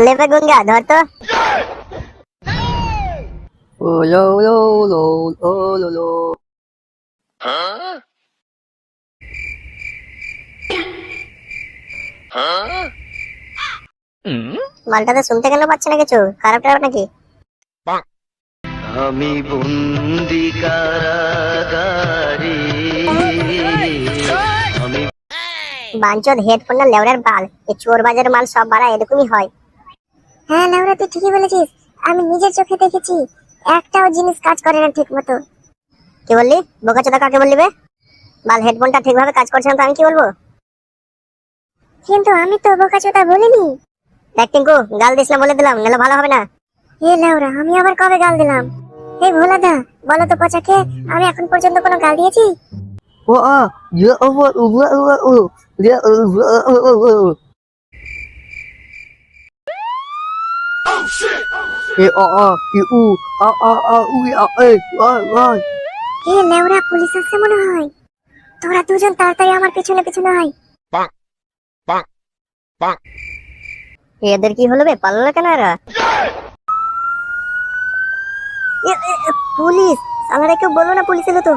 লেবে গঙ্গা ধর তো। ও লো লো লো লো লো লো। মালটাতে শুনতে কেন পাচ্ছে না কিছু, খারাপ টারাপ নাকি? আমি বন্দি কারাগারে। আমি বাঞ্চদ হেডফোন না লেওড়ার বাল, এই চোর বাজারের মাল সব বাড়া এরকমই হয়। হ্যাঁ লেওড়া, তুই ঠিকই বলেছিস, আমি নিজের চোখে দেখেছি একটাও জিনিস কাজ করে না ঠিক মতো। কি বললি? বোকাচোদা কাকে বললি বে? বাল হেডফোনটা ঠিকভাবে কাজ করছে না তো আমি কি বলবো? কিন্তু আমি তো বোকাচোদা বলিনি। দেখ টিঙ্কু, গাল দিস না বলে দিলাম, নাহলে ভালো হবে না। এ লেওড়া, আমি আবার কবে গাল দিলাম? এই ভোলাদা, বলো তো পচাকে, আমি এখন পর্যন্ত কোনো গাল দিয়েছি? ও আ ইয়া ও ও ও ও ইয়া ও ও ও এ ই উ উ এ আ এ লেওড়া, পুলিশ আসছে মনে হয়। তোরা দুজন তাড়াতাড়ি আমার পেছনে পেছনে আয়। এদের কি হলো বে, পালালো কেন এরা? পুলিশ! সালারে কেউ বললো না পুলিশ এলো তো।